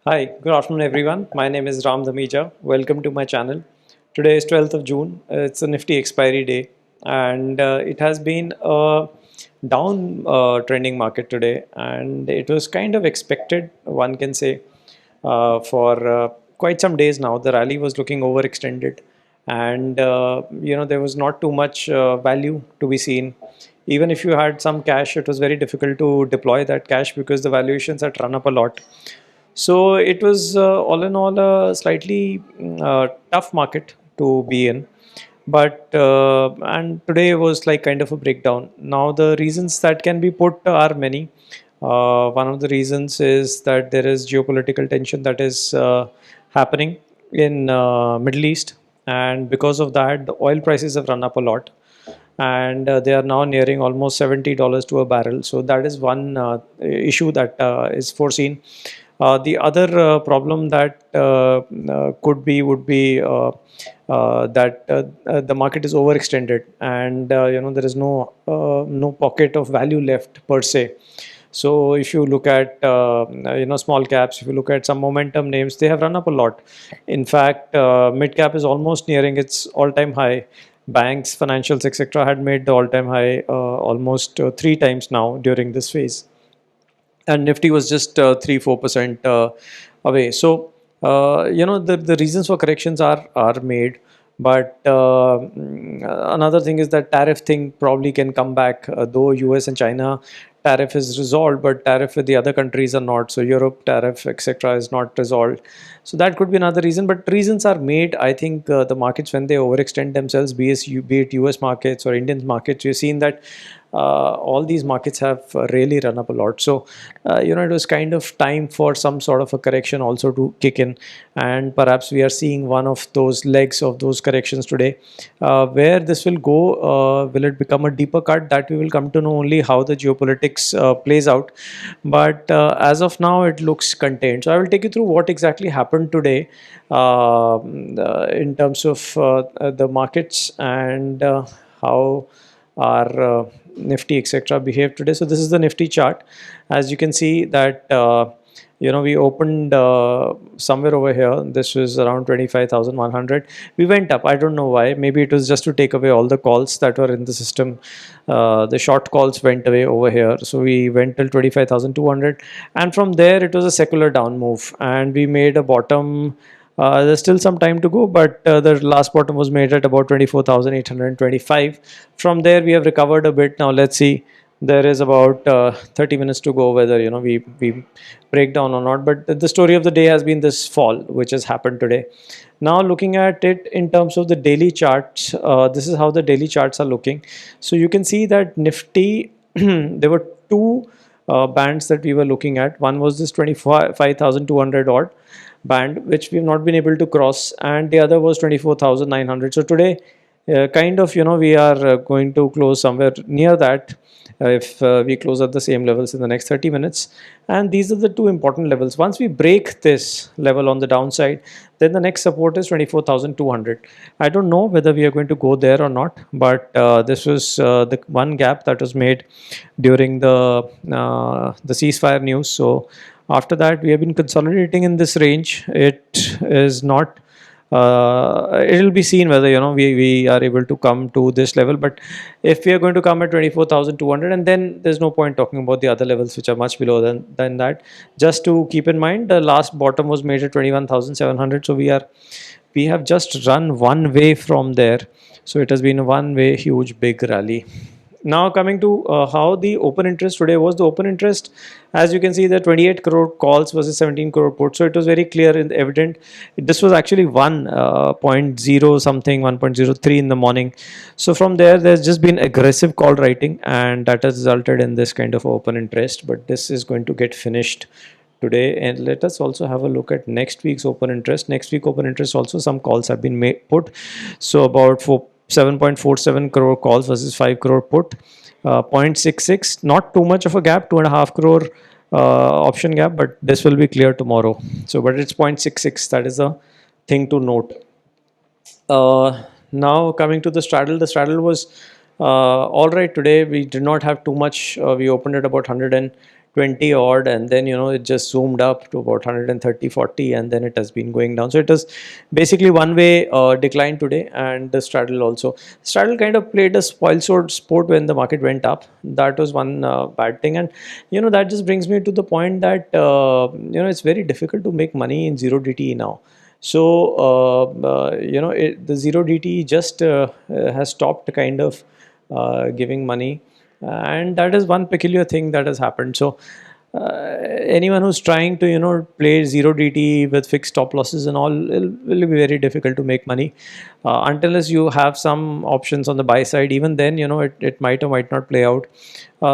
Hi, good afternoon everyone. My name is Damija. Welcome to my channel. Today is 12th of June. It's a Nifty expiry day and it has been a down trending market today, and it was kind of expected, one can say, for quite some days now. The rally was looking overextended, and there was not too much value to be seen. Even if you had some cash, it was very difficult to deploy that cash because the valuations had run up a lot. So it was all in all a slightly tough market to be in. But and today was like kind of a breakdown. Now the reasons that can be put are many. One of the reasons is that there is geopolitical tension that is happening in Middle East, and because of that, the oil prices have run up a lot, and they are now nearing almost $70 to a barrel. So that is one issue that is foreseen. The other problem that would be that the market is overextended, and there is no pocket of value left per se. So if you look at small caps, if you look at some momentum names, they have run up a lot. In fact, mid cap is almost nearing its all-time high. Banks, financials, etc., had made the all-time high almost 3 times now during this phase, and Nifty was just 3-4% away. So the reasons for corrections are made, but another thing is that tariff thing probably can come back, though US and China tariff is resolved, but tariff with the other countries are not. So Europe tariff, etc., is not resolved. So that could be another reason. But reasons are made. I think the markets, when they overextend themselves, be it US markets or Indian markets, we've seen that all these markets have really run up a lot. So it was kind of time for some sort of a correction also to kick in, and perhaps we are seeing one of those legs of those corrections today. Where this will go, will it become a deeper cut? That we will come to know only how the geopolitics plays out. But as of now, it looks contained. So I will take you through what exactly happened today in terms of the markets, and how our Nifty, etc., behave today. So this is the Nifty chart. As you can see that we opened somewhere over here. This was around 25,100. We went up. I don't know why. Maybe it was just to take away all the calls that were in the system. The short calls went away over here. So we went till 25,200, and from there it was a secular down move, and we made a bottom. There's still some time to go, but the last bottom was made at about 24,825. From there, we have recovered a bit. Now, let's see. There is about 30 minutes to go, whether we break down or not. But the story of the day has been this fall, which has happened today. Now, looking at it in terms of the daily charts, this is how the daily charts are looking. So you can see that Nifty, there were two bands that we were looking at. One was this 25,200 odd band, which we have not been able to cross, and the other was 24,900. So today, kind of, we are going to close somewhere near that, if we close at the same levels in the next 30 minutes. And these are the two important levels. Once we break this level on the downside, then the next support is 24,200. I don't know whether we are going to go there or not, but this was the one gap that was made during the ceasefire news. So after that, we have been consolidating in this range. It is not it will be seen whether we are able to come to this level. But if we are going to come at 24,200, and then there's no point talking about the other levels which are much below than that. Just to keep in mind, the last bottom was made at 21,700. So we have just run one way from there. So it has been a one way huge big rally. Now coming to how the open interest today was. The open interest, as you can see, the 28 crore calls versus 17 crore puts. So it was very clear and evident. This was actually 1.0 something, 1.03 in the morning. So from there's just been aggressive call writing, and that has resulted in this kind of open interest. But this is going to get finished today. And let us also have a look at next week's open interest. Next week open interest also, some calls have been put. So about 7.47 crore calls versus 5 crore put. 0.66, not too much of a gap, 2.5 crore option gap, but this will be clear tomorrow. So but it's 0.66, that is a thing to note. Now coming to the straddle. The straddle was all right today. We did not have too much. We opened at about 100 20 odd, and then it just zoomed up to about 130, 40, and then it has been going down. So it was basically one way decline today. And the straddle also, straddle kind of played a spoil sport when the market went up. That was one bad thing. And that just brings me to the point that it's very difficult to make money in zero DTE now. So the zero DTE just has stopped kind of giving money, and that is one peculiar thing that has happened. So anyone who's trying to play zero DT with fixed stop losses and all, will be very difficult to make money until you have some options on the buy side. Even then, it might or might not play out.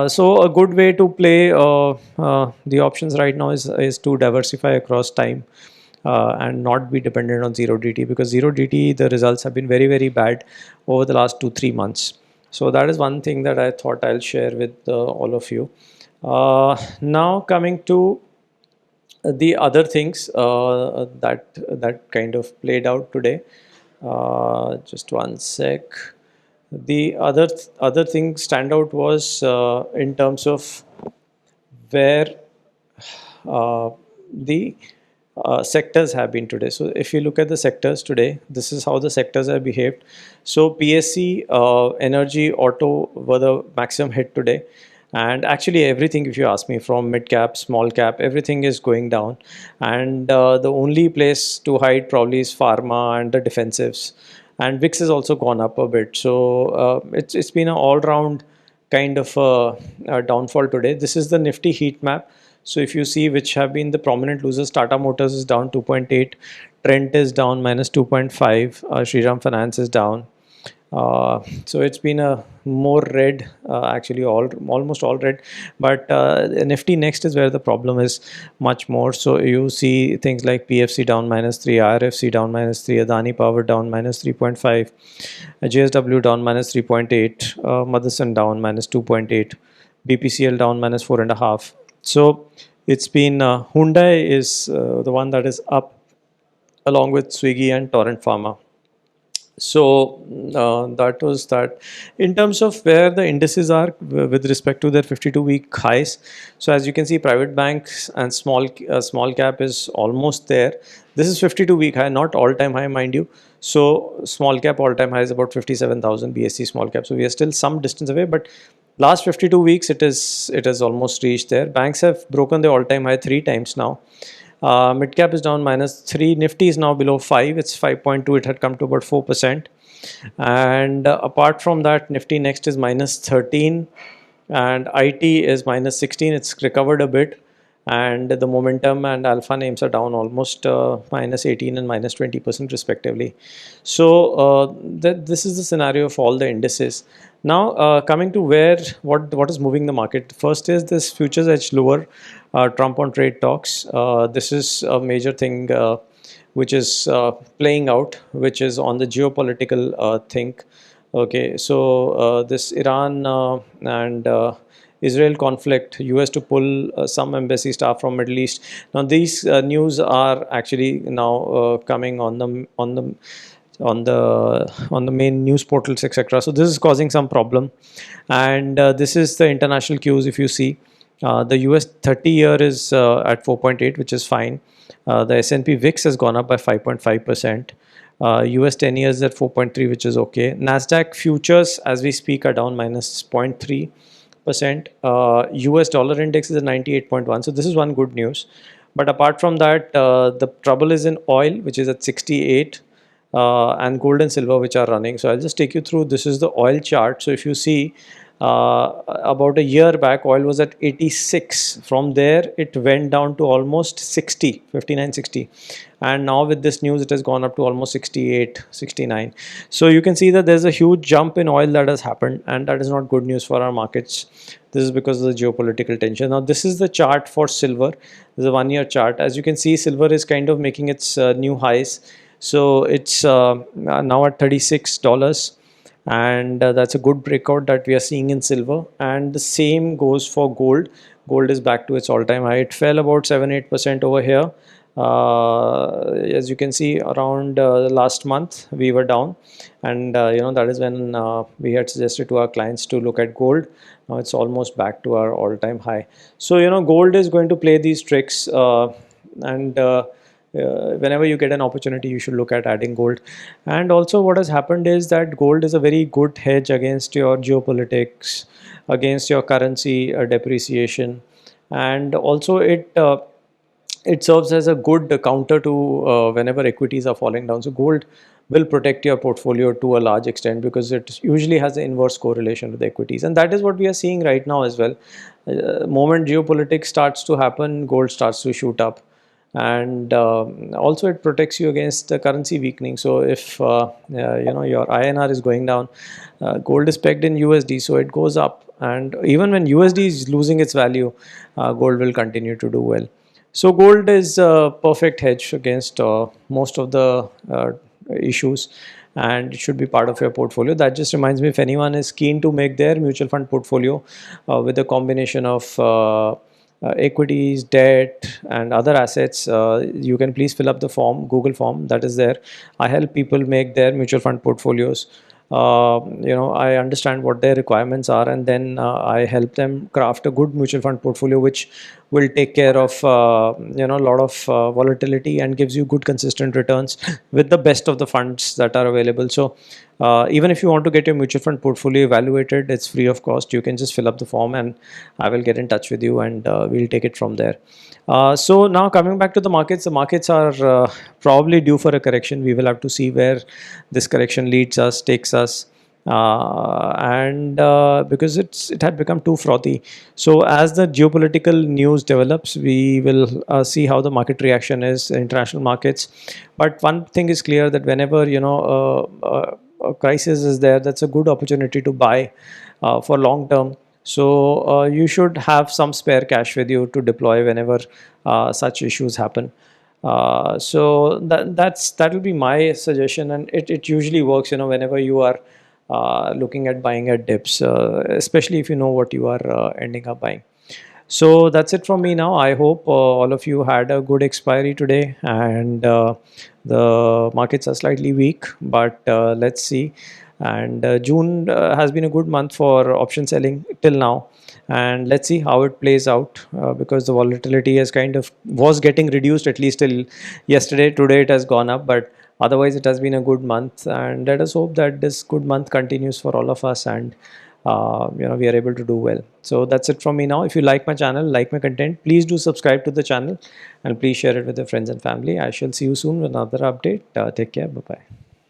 So a good way to play the options right now is to diversify across time. And not be dependent on zero DT, because zero DT, the results have been very, very bad over the last 2-3 months. So that is one thing that I thought I'll share with all of you. Now coming to the other things that kind of played out today. Just one sec. The other thing standout was in terms of where the sectors have been today. So if you look at the sectors today, this is how the sectors have behaved. So PSC, energy, auto were the maximum hit today. And actually everything, if you ask me, from mid cap, small cap, everything is going down. And the only place to hide probably is pharma and the defensives. And VIX has also gone up a bit. So it's been an all-round kind of a downfall today. This is the Nifty heat map. So if you see which have been the prominent losers, Tata Motors is down 2.8, Trent is down minus 2.5, Shriram Finance is down. So it's been a more red, actually almost all red, but Nifty next is where the problem is much more. So you see things like PFC down -3, IRFC down -3, Adani Power down -3.5, JSW down -3.8, Motherson down -2.8, BPCL down -4.5. So it's been Hyundai is the one that is up, along with Swiggy and Torrent Pharma. So that was that. In terms of where the indices are with respect to their 52-week highs, so as you can see, private banks and small cap is almost there. This is 52-week high, not all-time high, mind you. So small cap all-time high is about 57,000 BSC small cap. So we are still some distance away, but last 52 weeks it has almost reached there. Banks have broken the all-time high 3 times now. Mid cap is down -3. Nifty is now below 5. It's 5.2. It had come to about 4%. And apart from that, Nifty next is -13. And IT is -16. It's recovered a bit. And the momentum and alpha names are down almost -18 and -20% respectively. So this is the scenario of all the indices. Now coming to what is moving the market. First is this futures edge lower, Trump on trade talks. This is a major thing which is playing out, which is on the geopolitical thing. Okay, so this Iran and Israel conflict, US to pull some embassy staff from Middle East. Now these news are actually now coming on the main news portals, etc. So this is causing some problem. And this is the international cues. If you see, the US 30-year is at 4.8, which is fine. The S&P VIX has gone up by 5.5%. US 10 years at 4.3, which is okay. Nasdaq futures as we speak are down -0.3%. US dollar index is at 98.1. So this is one good news. But apart from that, the trouble is in oil, which is at 68, and gold and silver, which are running. So I'll just take you through. This is the oil chart. So if you see, about a year back, oil was at 86. From there, it went down to almost 60, 59, 60. And now with this news, it has gone up to almost 68, 69. So you can see that there's a huge jump in oil that has happened, and that is not good news for our markets. This is because of the geopolitical tension. Now, this is the chart for silver. This is a one-year chart. As you can see, silver is kind of making its new highs. So it's now at $36. And that's a good breakout that we are seeing in silver. And the same goes for gold. Gold is back to its all-time high. It fell about 7-8% over here. As you can see, around last month we were down, and that is when we had suggested to our clients to look at gold. Now it's almost back to our all-time high. So gold is going to play these tricks, and whenever you get an opportunity, you should look at adding gold. And also what has happened is that gold is a very good hedge against your geopolitics, against your currency depreciation, and also it serves as a good counter to whenever equities are falling down. So gold will protect your portfolio to a large extent because it usually has an inverse correlation with equities, and that is what we are seeing right now as well. Moment geopolitics starts to happen, gold starts to shoot up, and also it protects you against the currency weakening. So if your INR is going down, gold is pegged in USD, so it goes up, and even when USD is losing its value, gold will continue to do well. So gold is a perfect hedge against most of the issues, and it should be part of your portfolio. That just reminds me, if anyone is keen to make their mutual fund portfolio with a combination of equities, debt, and other assets, you can please fill up the form, Google form that is there. I help people make their mutual fund portfolios. I understand what their requirements are, and then I help them craft a good mutual fund portfolio which will take care of a lot of volatility and gives you good consistent returns with the best of the funds that are available. So even if you want to get your mutual fund portfolio evaluated, it's free of cost. You can just fill up the form and I will get in touch with you, and we'll take it from there. So now coming back to the markets are probably due for a correction. We will have to see where this correction leads us, takes us, and because it had become too frothy. So as the geopolitical news develops, we will see how the market reaction is in international markets. But one thing is clear, that whenever a crisis is there, that's a good opportunity to buy for long term. So you should have some spare cash with you to deploy whenever such issues happen. So that will be my suggestion, and it usually works. Whenever you are looking at buying at dips, especially if you know what you are ending up buying. So that's it from me now. I hope all of you had a good expiry today, and the markets are slightly weak, but let's see. And June has been a good month for option selling till now, and let's see how it plays out, because the volatility has kind of was getting reduced at least till yesterday. Today it has gone up, but otherwise it has been a good month, and let us hope that this good month continues for all of us, and we are able to do well. So that's it from me now. If you like my channel, like my content, please do subscribe to the channel, and please share it with your friends and family. I shall see you soon with another update. Take care. Bye bye.